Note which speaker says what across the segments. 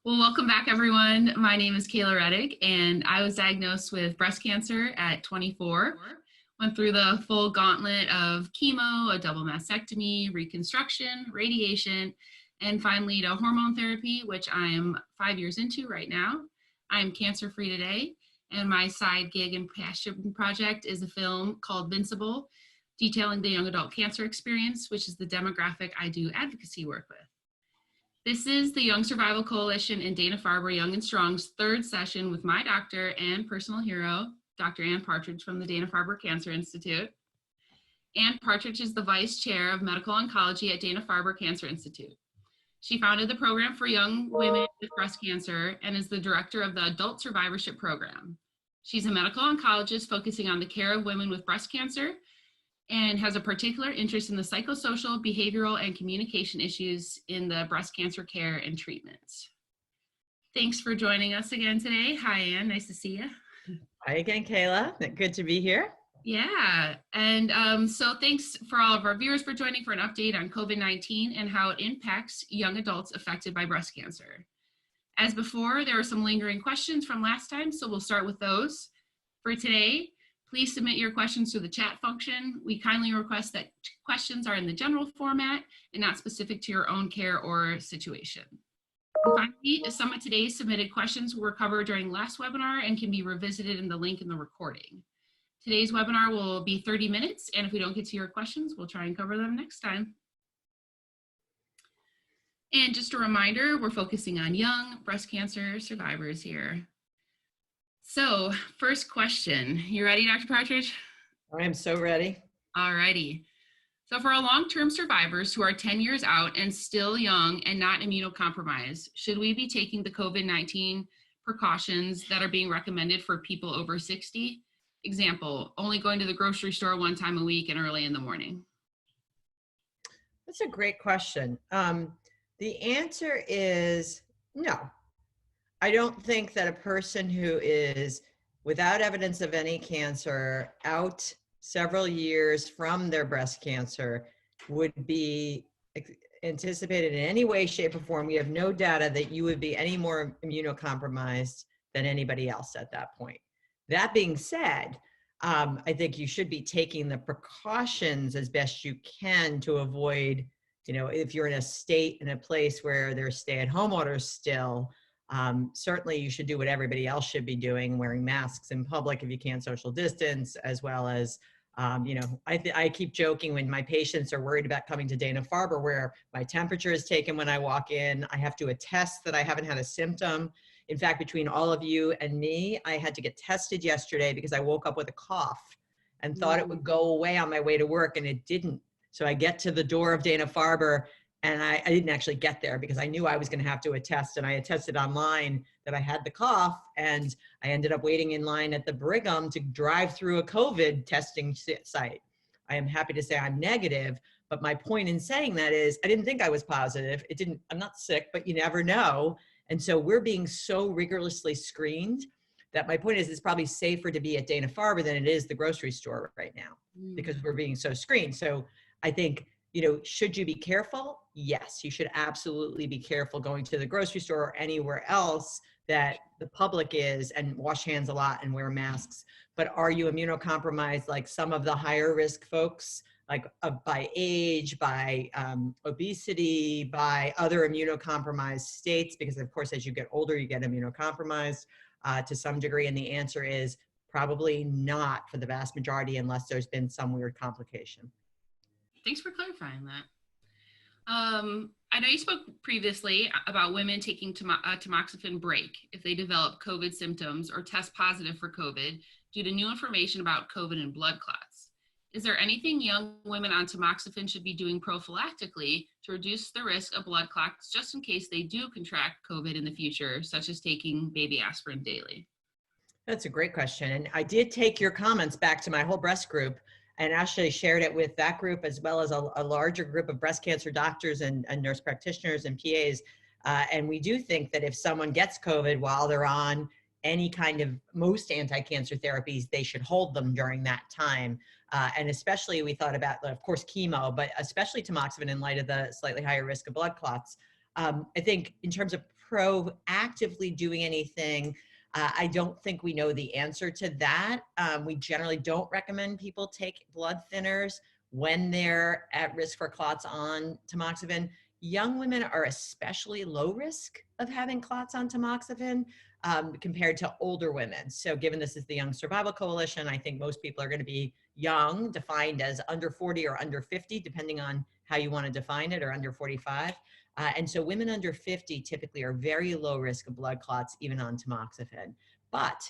Speaker 1: Well, welcome back, everyone. My name is Kayla Reddick, and I was diagnosed with breast cancer at 24. Went through the full gauntlet of chemo, a double mastectomy, reconstruction, radiation, and finally to hormone therapy, which I am 5 years into right now. I am cancer-free today, and my side gig and passion project is a film called Vincible, detailing the young adult cancer experience, which is the demographic I do advocacy work with. This is the Young Survival Coalition and Dana-Farber Young and Strong's third session with my doctor and personal hero, Dr. Ann Partridge from the Dana-Farber Cancer Institute. Ann Partridge is the Vice Chair of Medical Oncology at Dana-Farber Cancer Institute. She founded the program for young women with breast cancer and is the director of the Adult Survivorship Program. She's a medical oncologist focusing on the care of women with breast cancer and has a particular interest in the psychosocial, behavioral, and communication issues in the breast cancer care and treatments. Thanks for joining us again today. Hi, Ann. Nice to see you.
Speaker 2: Hi again, Kayla. Good to be here.
Speaker 1: Yeah, and so thanks for all of our viewers for joining for an update on COVID-19 and how it impacts young adults affected by breast cancer. As before, there are some lingering questions from last time, so we'll start with those. For today, please submit your questions through the chat function. We kindly request that questions are in the general format and not specific to your own care or situation. And finally, some of today's submitted questions were covered during last webinar and can be revisited in the link in the recording. Today's webinar will be 30 minutes, and if we don't get to your questions, we'll try and cover them next time. And just a reminder, we're focusing on young breast cancer survivors here. So, first question. You ready, Dr. Partridge?
Speaker 2: I am so ready.
Speaker 1: All righty. So for our long-term survivors who are 10 years out and still young and not immunocompromised, should we be taking the COVID-19 precautions that are being recommended for people over 60? Example, only going to the grocery store one time a week and early in the morning.
Speaker 2: That's a great question. The answer is no. I don't think that a person who is without evidence of any cancer, out several years from their breast cancer, would be anticipated in any way, shape, or form. We have no data that you would be any more immunocompromised than anybody else at that point. That being said, I think you should be taking the precautions as best you can to avoid, if you're in a place where there's stay-at-home orders still, certainly you should do what everybody else should be doing, wearing masks in public if you can't social distance, as well as, I keep joking when my patients are worried about coming to Dana-Farber, where my temperature is taken when I walk in. I have to attest that I haven't had a symptom. In fact, between all of you and me, I had to get tested yesterday because I woke up with a cough and thought it would go away on my way to work, and it didn't. So I get to the door of Dana-Farber, and I didn't actually get there because I knew I was going to have to attest, and I attested online that I had the cough, and I ended up waiting in line at the Brigham to drive through a COVID testing site. I am happy to say I'm negative, but my point in saying that is I didn't think I was positive. I'm not sick, but you never know. And so we're being so rigorously screened that my point is it's probably safer to be at Dana-Farber than it is the grocery store right now because we're being so screened. So I think, should you be careful? Yes, you should absolutely be careful going to the grocery store or anywhere else that the public is, and wash hands a lot and wear masks. But are you immunocompromised like some of the higher risk folks, like by age, by obesity, by other immunocompromised states? Because of course, as you get older, you get immunocompromised to some degree. And the answer is probably not for the vast majority unless there's been some weird complication.
Speaker 1: Thanks for clarifying that. I know you spoke previously about women taking a Tamoxifen break if they develop COVID symptoms or test positive for COVID due to new information about COVID and blood clots. Is there anything young women on Tamoxifen should be doing prophylactically to reduce the risk of blood clots just in case they do contract COVID in the future, such as taking baby aspirin daily?
Speaker 2: That's a great question. And I did take your comments back to my whole breast group and actually shared it with that group as well as a larger group of breast cancer doctors and nurse practitioners and PAs. And we do think that if someone gets COVID while they're on any kind of most anti-cancer therapies, they should hold them during that time. And especially we thought about, of course, chemo, but especially tamoxifen in light of the slightly higher risk of blood clots. I think in terms of proactively doing anything, I don't think we know the answer to that. We generally don't recommend people take blood thinners when they're at risk for clots on tamoxifen. Young women are especially low risk of having clots on tamoxifen compared to older women. So given this is the Young Survival Coalition, I think most people are going to be young, defined as under 40 or under 50, depending on how you want to define it, or under 45. And so women under 50 typically are very low risk of blood clots, even on tamoxifen. But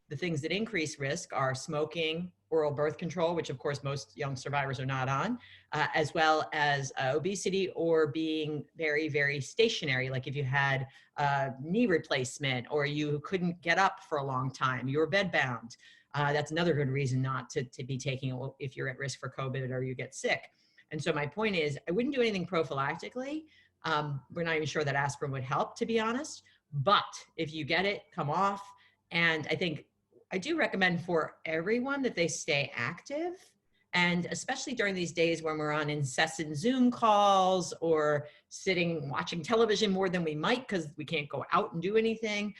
Speaker 2: the things that increase risk are smoking, oral birth control, which of course most young survivors are not on, as well as obesity, or being very, very stationary. Like if you had a knee replacement, or you couldn't get up for a long time, you were bedbound. That's another good reason not to be taking it if you're at risk for COVID or you get sick. And so my point is, I wouldn't do anything prophylactically. We're not even sure that aspirin would help, to be honest. But if you get it, come off. And I do recommend for everyone that they stay active. And especially during these days when we're on incessant Zoom calls or sitting watching television more than we might because we can't go out and do anything,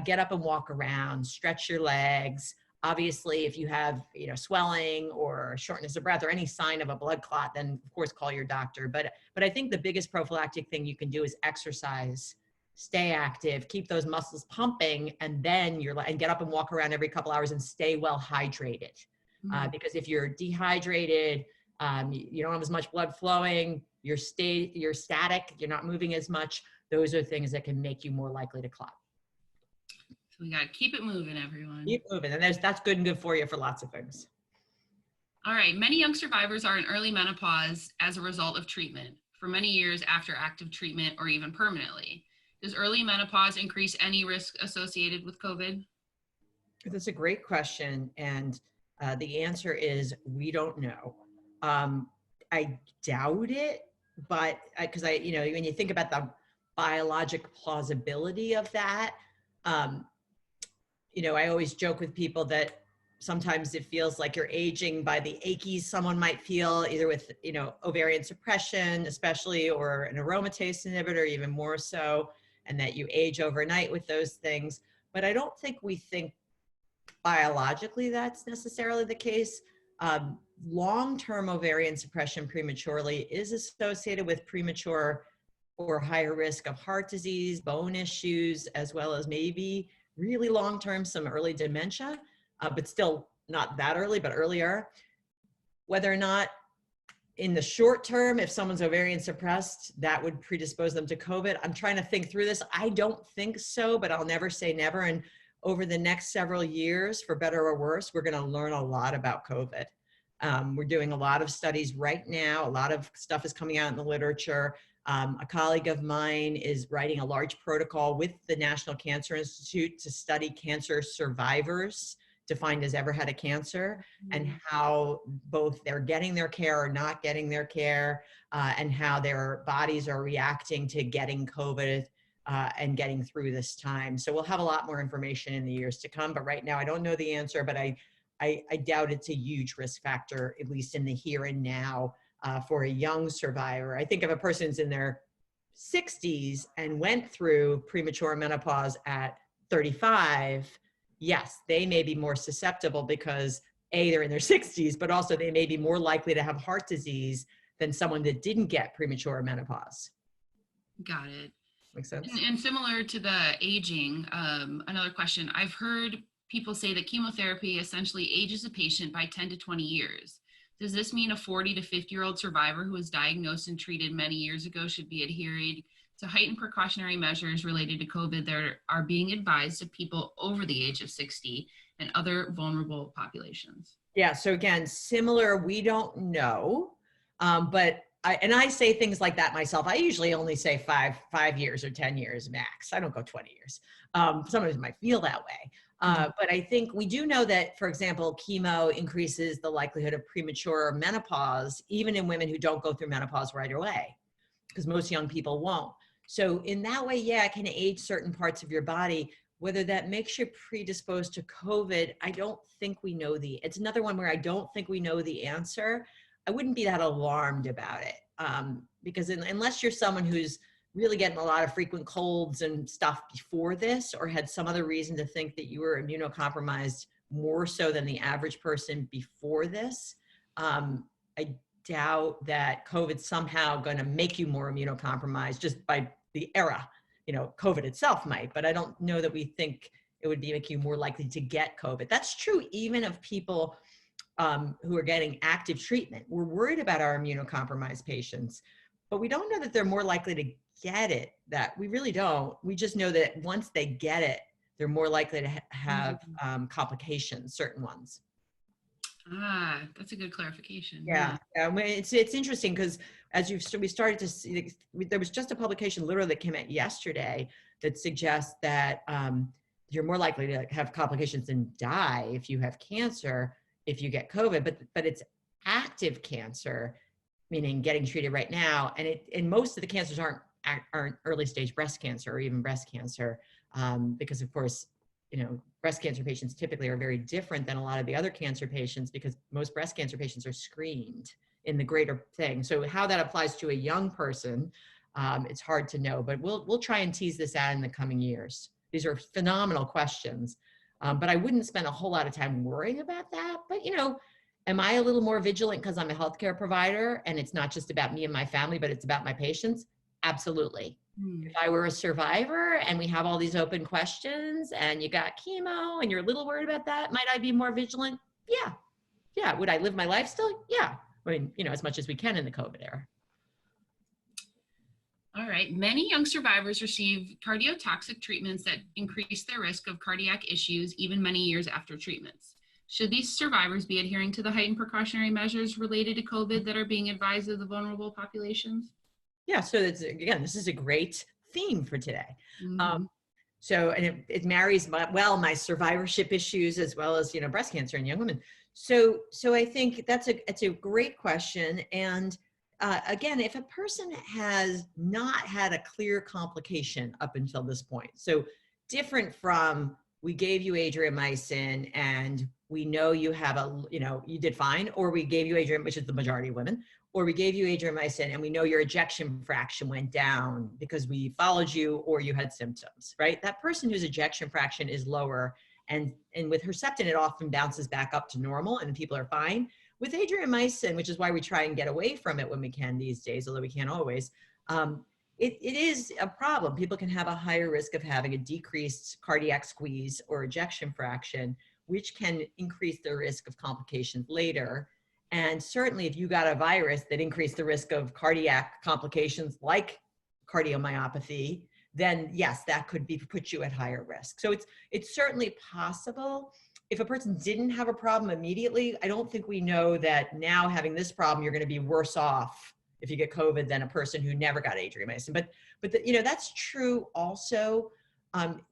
Speaker 2: get up and walk around, stretch your legs. Obviously, if you have swelling or shortness of breath or any sign of a blood clot, then of course call your doctor. But I think the biggest prophylactic thing you can do is exercise, stay active, keep those muscles pumping, and then and get up and walk around every couple hours and stay well hydrated. Because if you're dehydrated, you don't have as much blood flowing, you're static, you're not moving as much. Those are things that can make you more likely to clot.
Speaker 1: We got to keep it moving, everyone.
Speaker 2: Keep moving. And that's good and good for you for lots of things.
Speaker 1: All right. Many young survivors are in early menopause as a result of treatment for many years after active treatment or even permanently. Does early menopause increase any risk associated with COVID?
Speaker 2: That's a great question. And the answer is we don't know. I doubt it, but because when you think about the biologic plausibility of that, I always joke with people that sometimes it feels like you're aging by the aches someone might feel either with, ovarian suppression, especially, or an aromatase inhibitor, even more so, and that you age overnight with those things. But I don't think we think biologically that's necessarily the case. Long-term ovarian suppression prematurely is associated with premature or higher risk of heart disease, bone issues, as well as maybe really long-term some early dementia, but still not that early, but earlier. Whether or not in the short term, if someone's ovarian suppressed, that would predispose them to COVID. I'm trying to think through this. I don't think so, but I'll never say never. And over the next several years, for better or worse, we're going to learn a lot about COVID. We're doing a lot of studies right now. A lot of stuff is coming out in the literature. A colleague of mine is writing a large protocol with the National Cancer Institute to study cancer survivors defined as ever had a cancer, and how both they're getting their care or not getting their care, and how their bodies are reacting to getting COVID and getting through this time. So we'll have a lot more information in the years to come, but right now I don't know the answer, but I doubt it's a huge risk factor, at least in the here and now, for a young survivor. I think if a person's in their 60s and went through premature menopause at 35, yes, they may be more susceptible because they're in their 60s, but also they may be more likely to have heart disease than someone that didn't get premature menopause.
Speaker 1: Got it.
Speaker 2: Makes sense?
Speaker 1: And similar to the aging, another question. I've heard people say that chemotherapy essentially ages a patient by 10 to 20 years. Does this mean a 40 to 50-year-old survivor who was diagnosed and treated many years ago should be adhering to heightened precautionary measures related to COVID that are being advised to people over the age of 60 and other vulnerable populations?
Speaker 2: Yeah, so again, similar, we don't know, but I say things like that myself. I usually only say five years or 10 years max. I don't go 20 years. Some of us might feel that way. But I think we do know that, for example, chemo increases the likelihood of premature menopause, even in women who don't go through menopause right away, because most young people won't. So in that way, yeah, it can age certain parts of your body. Whether that makes you predisposed to COVID, I don't think we know it's another one where I don't think we know the answer. I wouldn't be that alarmed about it, because unless you're someone who's really getting a lot of frequent colds and stuff before this, or had some other reason to think that you were immunocompromised more so than the average person before this, I doubt that COVID's somehow going to make you more immunocompromised just by the era. COVID itself might, but I don't know that we think it would make you more likely to get COVID. That's true even of people who are getting active treatment. We're worried about our immunocompromised patients, but we don't know that they're more likely to get it. That we really don't. We just know that once they get it, they're more likely to have complications, certain ones.
Speaker 1: Ah, that's a good clarification.
Speaker 2: Yeah. I mean, it's interesting because as we started to see, there was just a publication literally that came out yesterday that suggests that you're more likely to have complications and die if you have cancer if you get COVID, but it's active cancer, meaning getting treated right now, and most of the cancers aren't early stage breast cancer or even breast cancer, because of course, breast cancer patients typically are very different than a lot of the other cancer patients because most breast cancer patients are screened in the greater thing. So how that applies to a young person, it's hard to know, but we'll try and tease this out in the coming years. These are phenomenal questions, but I wouldn't spend a whole lot of time worrying about that. But am I a little more vigilant because I'm a healthcare provider and it's not just about me and my family, but it's about my patients? Absolutely. If I were a survivor and we have all these open questions and you got chemo and you're a little worried about that, might I be more vigilant? Yeah. Yeah. Would I live my life still? Yeah. I mean, as much as we can in the COVID era.
Speaker 1: All right. Many young survivors receive cardiotoxic treatments that increase their risk of cardiac issues even many years after treatments. Should these survivors be adhering to the heightened precautionary measures related to COVID that are being advised of the vulnerable populations?
Speaker 2: Yeah, so again, this is a great theme for today.
Speaker 1: Mm-hmm.
Speaker 2: And it marries my survivorship issues as well as breast cancer in young women. So I think it's a great question. And again, if a person has not had a clear complication up until this point, so different from we gave you adriamycin and we know you have you did fine, or we gave you adriamycin, which is the majority of women, or we gave you adriamycin and we know your ejection fraction went down because we followed you or you had symptoms, right? That person whose ejection fraction is lower and with Herceptin, it often bounces back up to normal and people are fine. With adriamycin, which is why we try and get away from it when we can these days, although we can't always, it is a problem. People can have a higher risk of having a decreased cardiac squeeze or ejection fraction, which can increase the risk of complications later. And certainly if you got a virus that increased the risk of cardiac complications like cardiomyopathy, then yes, that could put you at higher risk. So it's certainly possible. If a person didn't have a problem immediately, I don't think we know that now having this problem, you're going to be worse off if you get COVID than a person who never got adriamycin. But that's true also.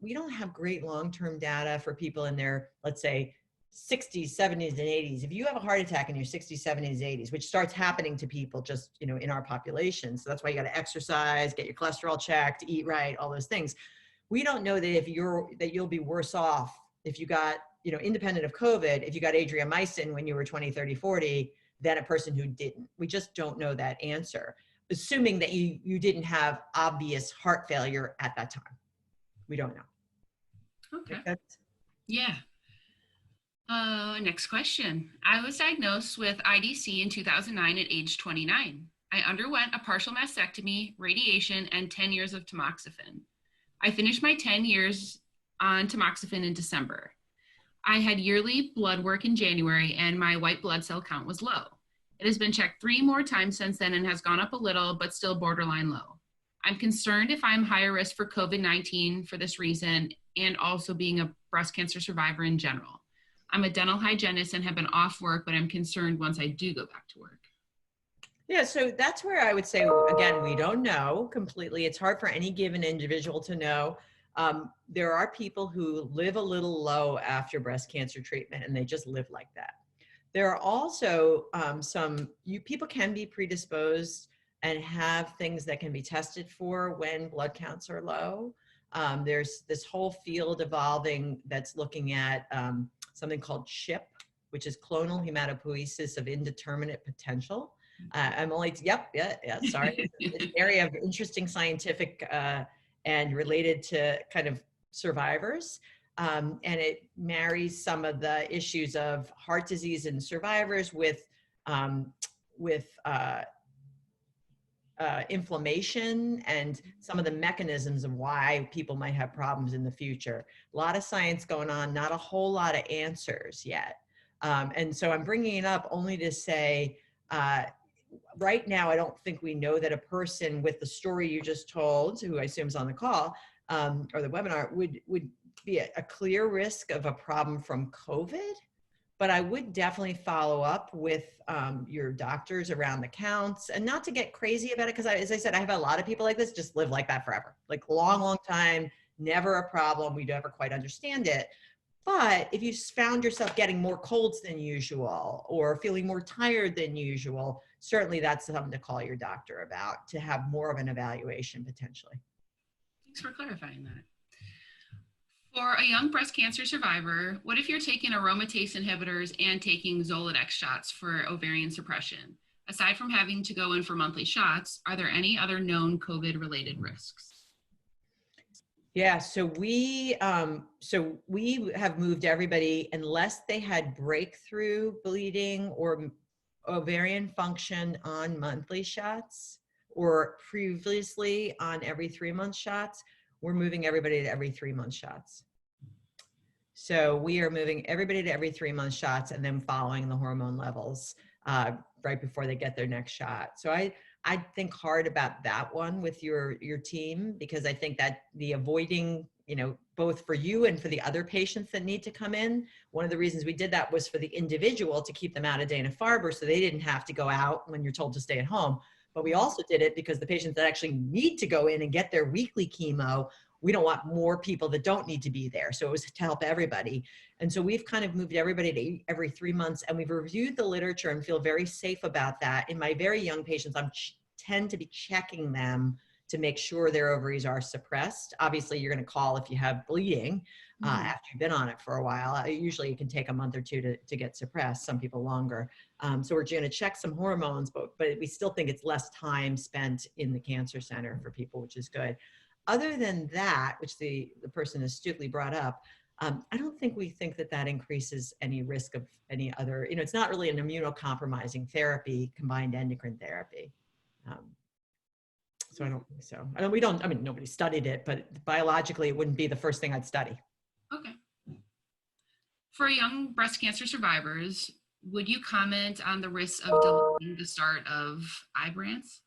Speaker 2: We don't have great long-term data for people in their, let's say, 60s, 70s, and 80s. If you have a heart attack in your 60s, 70s, 80s, which starts happening to people just, in our population. So that's why you got to exercise, get your cholesterol checked, eat right, all those things. We don't know that you'll be worse off if you got, independent of COVID, if you got adriamycin when you were 20, 30, 40, than a person who didn't. We just don't know that answer, assuming that you didn't have obvious heart failure at that time. We don't know.
Speaker 1: Okay. Yeah. Next question. I was diagnosed with IDC in 2009 at age 29. I underwent a partial mastectomy, radiation, and 10 years of tamoxifen. I finished my 10 years on tamoxifen in December. I had yearly blood work in January and my white blood cell count was low. It has been checked 3 more times since then and has gone up a little, but still borderline low. I'm concerned if I'm higher risk for COVID-19 for this reason and also being a breast cancer survivor in general. I'm a dental hygienist and have been off work, but I'm concerned once I do go back to work.
Speaker 2: Yeah, so that's where I would say, again, we don't know completely. It's hard for any given individual to know. There are people who live a little low after breast cancer treatment and they just live like that. There are also people can be predisposed and have things that can be tested for when blood counts are low. There's this whole field evolving that's looking at something called CHIP, which is clonal hematopoiesis of indeterminate potential. I'm only, yep, yeah, sorry. It's an area of interesting scientific and related to kind of survivors. And it marries some of the issues of heart disease in survivors um, with inflammation and some of the mechanisms of why people might have problems in the future. A lot of science going on, not a whole lot of answers yet. And so I'm bringing it up only to say, right now, I don't think we know that a person with the story you just told, who I assume is on the call or the webinar, would be a clear risk of a problem from COVID. But I would definitely follow up with your doctors around the counts, and not to get crazy about it, because as I said, I have a lot of people like this just live like that forever, like long time, never a problem. We never quite understand it. But if you found yourself getting more colds than usual or feeling more tired than usual, certainly that's something to call your doctor about, to have more of an evaluation potentially.
Speaker 1: Thanks for clarifying that. For a young breast cancer survivor, what if you're taking aromatase inhibitors and taking Zoladex shots for ovarian suppression? Aside from having to go in for monthly shots, are there any other known COVID-related risks?
Speaker 2: Yeah, so we have moved everybody, unless they had breakthrough bleeding or ovarian function, on monthly shots, or previously on every 3-month shots. We're moving everybody to every 3-month shots. So we are moving everybody to every 3-month shots and then following the hormone levels right before they get their next shot. So I think hard about that one with your team, because I think that the avoiding, both for you and for the other patients that need to come in, one of the reasons we did that was for the individual, to keep them out of Dana-Farber so they didn't have to go out when you're told to stay at home. But we also did it because the patients that actually need to go in and get their weekly chemo, we don't want more people that don't need to be there. So it was to help everybody. And so we've kind of moved everybody to every 3 months, and we've reviewed the literature and feel very safe about that. In my very young patients, I tend to be checking them to make sure their ovaries are suppressed. Obviously, you're going to call if you have bleeding after you've been on it for a while. Usually it can take a month or two to get suppressed, some people longer. So we're going to check some hormones, but we still think it's less time spent in the cancer center for people, which is good. Other than that, which the person astutely brought up, I don't think we think that increases any risk of any other, it's not really an immunocompromising therapy, combined endocrine therapy. So I don't think so. Nobody studied it, but biologically it wouldn't be the first thing I'd study.
Speaker 1: Okay. For young breast cancer survivors, would you comment on the risks of delaying the start of Vibrance?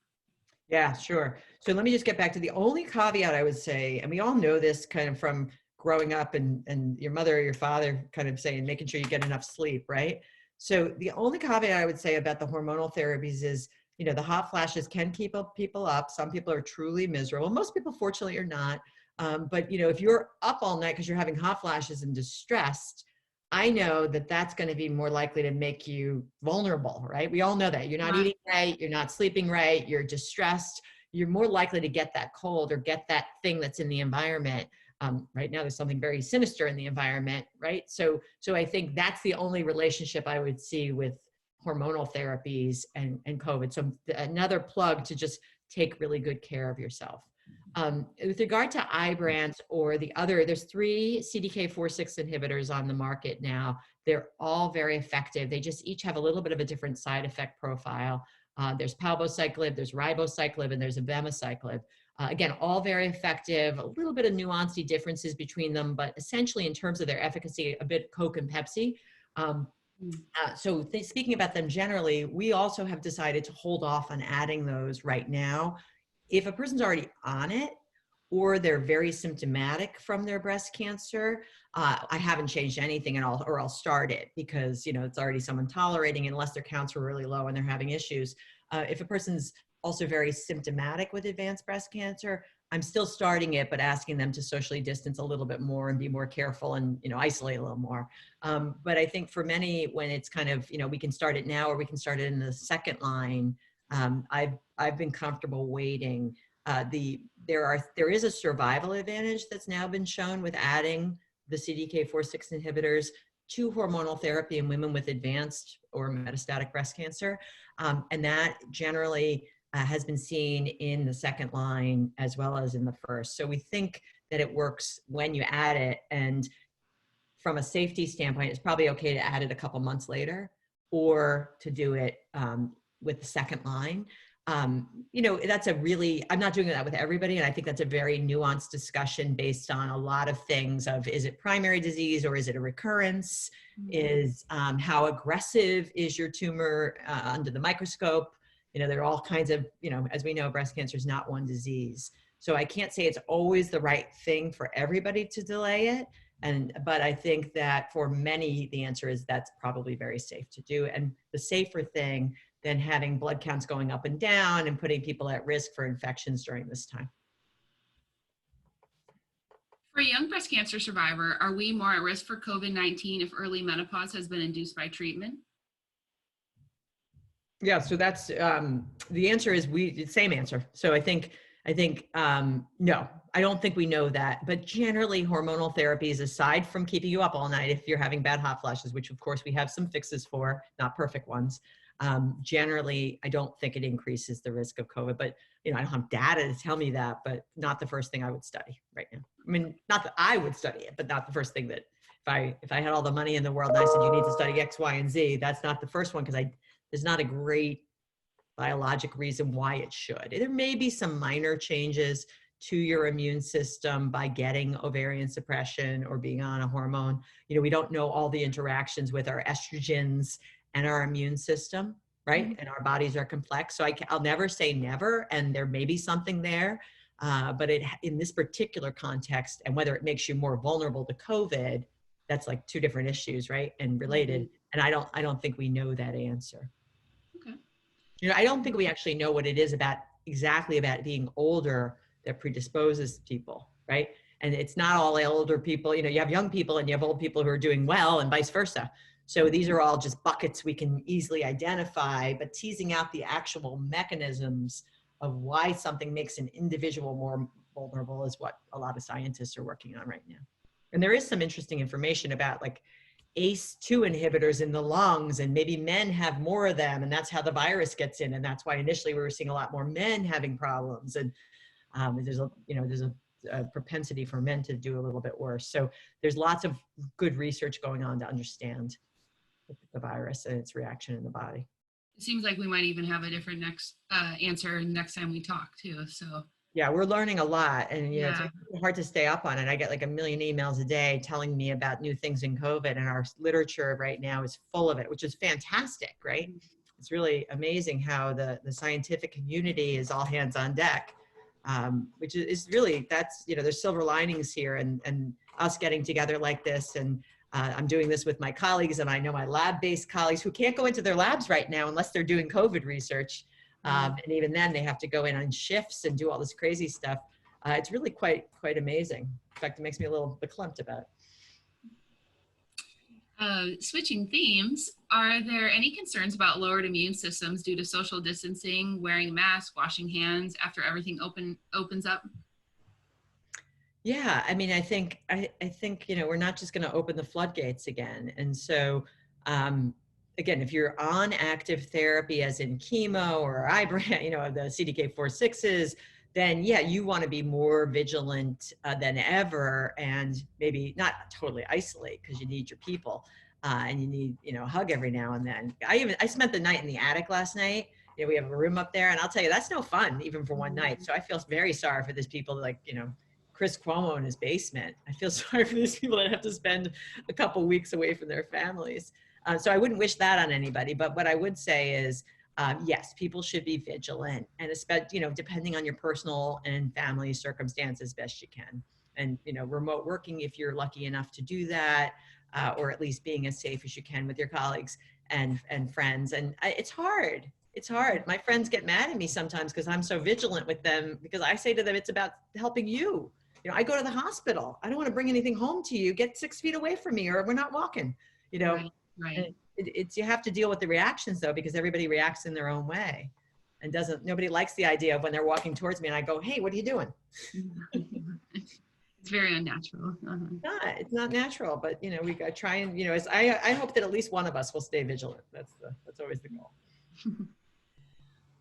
Speaker 2: Yeah, sure. So let me just get back to the only caveat I would say, and we all know this kind of from growing up and your mother or your father kind of saying, making sure you get enough sleep, right? So the only caveat I would say about the hormonal therapies is, the hot flashes can keep people up. Some people are truly miserable. Most people, fortunately, are not. But, if you're up all night because you're having hot flashes and distressed, I know that that's going to be more likely to make you vulnerable, right? We all know that. You're not eating right, you're not sleeping right, you're distressed, you're more likely to get that cold or get that thing that's in the environment. Right now, there's something very sinister in the environment, right? So I think that's the only relationship I would see with hormonal therapies and COVID. So another plug to just take really good care of yourself. With regard to Vibrance or the other, there's 3 CDK4/6 inhibitors on the market now. They're all very effective. They just each have a little bit of a different side effect profile. There's palbociclib, there's ribociclib, and there's abemaciclib. Again, all very effective, a little bit of nuanced differences between them, but essentially in terms of their efficacy, a bit Coke and Pepsi. So speaking about them generally, we also have decided to hold off on adding those right now. If a person's already on it, or they're very symptomatic from their breast cancer, I haven't changed anything at all, or I'll start it because, it's already someone tolerating, unless their counts were really low and they're having issues. If a person's also very symptomatic with advanced breast cancer, I'm still starting it, but asking them to socially distance a little bit more and be more careful and, isolate a little more. But I think for many, when it's kind of, we can start it now or we can start it in the second line, I've been comfortable waiting. There is a survival advantage that's now been shown with adding the CDK4/6 inhibitors to hormonal therapy in women with advanced or metastatic breast cancer. And that generally has been seen in the second line as well as in the first. So we think that it works when you add it. And from a safety standpoint, it's probably okay to add it a couple months later or to do it with the second line. That's I'm not doing that with everybody. And I think that's a very nuanced discussion based on a lot of things of, is it primary disease or is it a recurrence? Is how aggressive is your tumor under the microscope? There are all kinds of, as we know, breast cancer is not one disease. So I can't say it's always the right thing for everybody to delay it. But I think that for many, the answer is that's probably very safe to do. And the safer thing than having blood counts going up and down and putting people at risk for infections during this time.
Speaker 1: For a young breast cancer survivor, are we more at risk for COVID-19 if early menopause has been induced by treatment?
Speaker 2: Yeah, so that's the answer is same answer. So I think no, I don't think we know that. But generally, hormonal therapies, aside from keeping you up all night if you're having bad hot flashes, which of course we have some fixes for, not perfect ones. Generally, I don't think it increases the risk of COVID. But I don't have data to tell me that. But not the first thing I would study right now. I mean, not that I would study it, but not the first thing that if I had all the money in the world and I said you need to study X, Y, and Z, that's not the first one because there's not a great biologic reason why it should. There may be some minor changes to your immune system by getting ovarian suppression or being on a hormone. We don't know all the interactions with our estrogens and our immune system, right? Mm-hmm. And our bodies are complex. So I'll never say never, and there may be something there. But in this particular context, and whether it makes you more vulnerable to COVID, that's like two different issues, right? And related. Mm-hmm. And I don't think we know that answer.
Speaker 1: Okay.
Speaker 2: I don't think we actually know what it is exactly about being older that predisposes people, right? And it's not all older people. You have young people and you have old people who are doing well and vice versa. So these are all just buckets we can easily identify, but teasing out the actual mechanisms of why something makes an individual more vulnerable is what a lot of scientists are working on right now. And there is some interesting information about like ACE2 inhibitors in the lungs, and maybe men have more of them, and that's how the virus gets in, and that's why initially we were seeing a lot more men having problems, and there's a propensity for men to do a little bit worse. So there's lots of good research going on to understand the virus and its reaction in the body.
Speaker 1: It seems like we might even have a different answer next time we talk too. So
Speaker 2: yeah, we're learning a lot, and it's hard to stay up on it. I get like 1 million emails a day telling me about new things in COVID, and our literature right now is full of it, which is fantastic, right? It's really amazing how the scientific community is all hands on deck, which is really, there's silver linings here, and us getting together like this, and I'm doing this with my colleagues, and I know my lab-based colleagues who can't go into their labs right now unless they're doing COVID research. And even then they have to go in on shifts and do all this crazy stuff. It's really quite amazing. In fact, it makes me a little beklempt about it.
Speaker 1: Switching themes, are there any concerns about lowered immune systems due to social distancing, wearing a mask, washing hands after everything opens up?
Speaker 2: Yeah, I mean, I think we're not just going to open the floodgates again. And so, again, if you're on active therapy, as in chemo or Ibrance, the CDK4/6s, then yeah, you want to be more vigilant than ever, and maybe not totally isolate because you need your people and you need a hug every now and then. I spent the night in the attic last night. We have a room up there, and I'll tell you, that's no fun even for one night. So I feel very sorry for these people, like Chris Cuomo in his basement. I feel sorry for these people that have to spend a couple weeks away from their families. So I wouldn't wish that on anybody, but what I would say is, yes, people should be vigilant, and especially, depending on your personal and family circumstances, best you can. And, remote working, if you're lucky enough to do that, or at least being as safe as you can with your colleagues and friends. And it's hard. It's hard. My friends get mad at me sometimes because I'm so vigilant with them, because I say to them, it's about helping you. I go to the hospital. I don't want to bring anything home to you. Get 6 feet away from me, or we're not walking,
Speaker 1: Right.
Speaker 2: It's you have to deal with the reactions though, because everybody reacts in their own way, and nobody likes the idea of when they're walking towards me and I go, hey, what are you doing?
Speaker 1: It's very unnatural.
Speaker 2: It's not natural, but we got to try and, as I hope that at least one of us will stay vigilant. That's always the goal.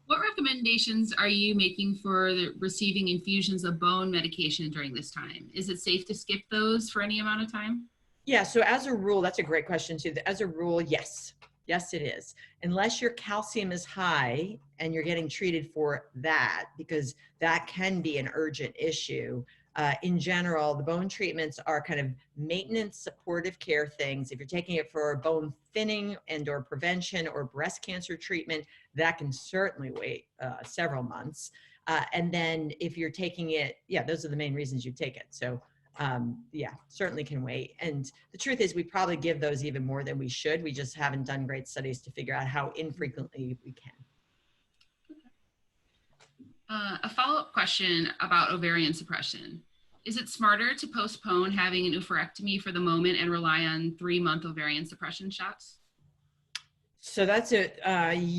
Speaker 1: What recommendations are you making for receiving infusions of bone medication during this time? Is it safe to skip those for any amount of time?
Speaker 2: Yeah, so as a rule, that's a great question too. As a rule, yes. Yes, it is. Unless your calcium is high and you're getting treated for that, because that can be an urgent issue. In general, the bone treatments are kind of maintenance supportive care things. If you're taking it for bone thinning and or prevention or breast cancer treatment, that can certainly wait several months. And then if you're taking it, yeah, those are the main reasons you take it. So yeah, certainly can wait. And the truth is we probably give those even more than we should. We just haven't done great studies to figure out how infrequently we can.
Speaker 1: A follow-up question about ovarian suppression. Is it smarter to postpone having an oophorectomy for the moment and rely on 3-month ovarian suppression shots?
Speaker 2: So that's it.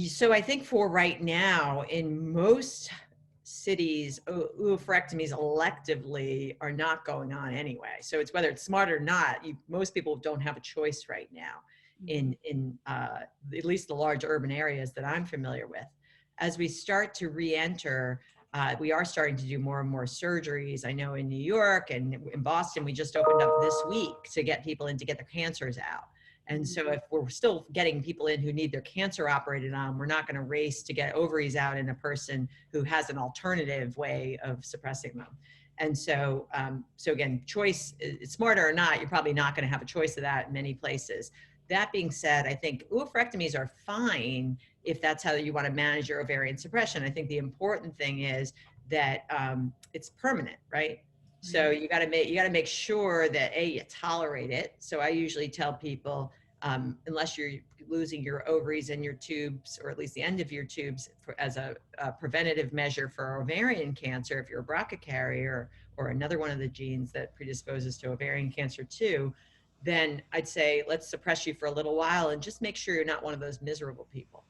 Speaker 2: So I think for right now, in most cities, oophorectomies electively are not going on anyway. So it's whether it's smart or not. Most people don't have a choice right now in at least the large urban areas that I'm familiar with. As we start to re-enter, we are starting to do more and more surgeries. I know in New York and in Boston, we just opened up this week to get people in to get their cancers out. And so if we're still getting people in who need their cancer operated on, we're not going to race to get ovaries out in a person who has an alternative way of suppressing them. And so, so again, choice, smarter or not, you're probably not going to have a choice of that in many places. That being said, I think oophorectomies are fine if that's how you want to manage your ovarian suppression. I think the important thing is that it's permanent, right? So you got to make sure that you tolerate it. So I usually tell people, unless you're losing your ovaries and your tubes, or at least the end of your tubes, as a preventative measure for ovarian cancer, if you're a BRCA carrier or another one of the genes that predisposes to ovarian cancer too, then I'd say let's suppress you for a little while and just make sure you're not one of those miserable people,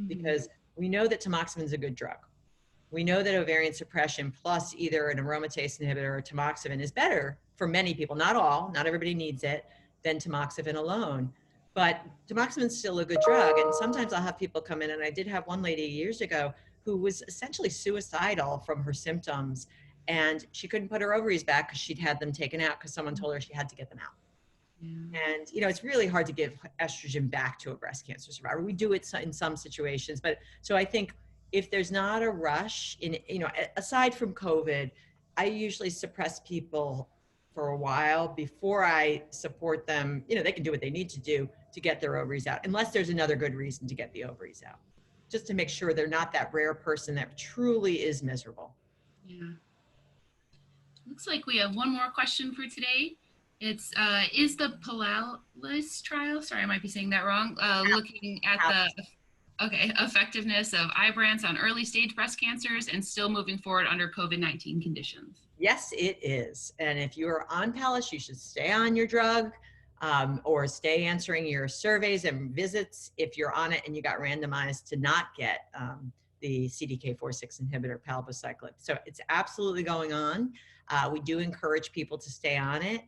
Speaker 2: because we know that tamoxifen is a good drug. We know that ovarian suppression plus either an aromatase inhibitor or tamoxifen is better for many people, not all, not everybody needs it, than tamoxifen alone. But tamoxifen is still a good drug. And sometimes I'll have people come in, and I did have one lady years ago who was essentially suicidal from her symptoms. And she couldn't put her ovaries back because she'd had them taken out because someone told her she had to get them out. And, it's really hard to give estrogen back to a breast cancer survivor. We do it in some situations, but so I think if there's not a rush in, aside from COVID, I usually suppress people for a while before I support them. They can do what they need to do to get their ovaries out, unless there's another good reason to get the ovaries out, just to make sure they're not that rare person that truly is miserable.
Speaker 1: Yeah. Looks like we have one more question for today. It's, is the Polaris trial, sorry, I might be saying that wrong, looking at the effectiveness of Vibrance on early stage breast cancers and still moving forward under COVID-19 conditions?
Speaker 2: Yes, it is. And if you are on Palace, you should stay on your drug, or stay answering your surveys and visits if you're on it and you got randomized to not get the CDK4/6 inhibitor palbociclib. So it's absolutely going on. We do encourage people to stay on it.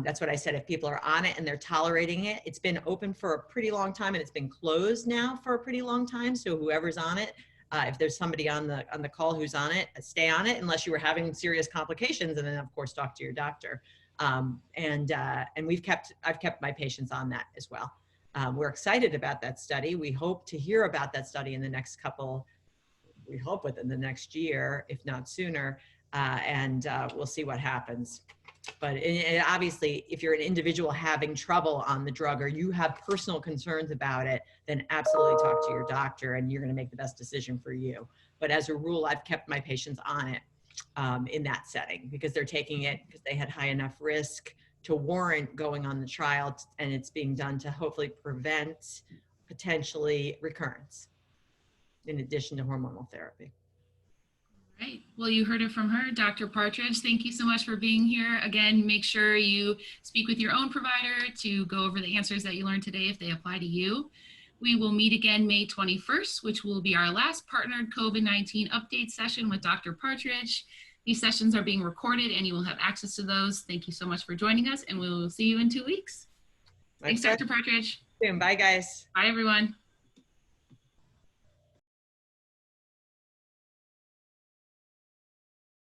Speaker 2: That's what I said. If people are on it and they're tolerating it, it's been open for a pretty long time and it's been closed now for a pretty long time. So whoever's on it, if there's somebody on the call who's on it, stay on it unless you were having serious complications, and then of course talk to your doctor. And I've kept my patients on that as well. We're excited about that study. We hope to hear about that study in the next we hope within the next year, if not sooner, and we'll see what happens. But obviously, if you're an individual having trouble on the drug or you have personal concerns about it, then absolutely talk to your doctor and you're going to make the best decision for you. But as a rule, I've kept my patients on it in that setting because they're taking it because they had high enough risk to warrant going on the trial, and it's being done to hopefully prevent potentially recurrence in addition to hormonal therapy.
Speaker 1: Right. Well, you heard it from her, Dr. Partridge. Thank you so much for being here. Again, make sure you speak with your own provider to go over the answers that you learned today if they apply to you. We will meet again May 21st, which will be our last partnered COVID-19 update session with Dr. Partridge. These sessions are being recorded and you will have access to those. Thank you so much for joining us, and we will see you in 2 weeks. Thanks, Dr. Partridge.
Speaker 2: Bye, guys.
Speaker 1: Bye, everyone.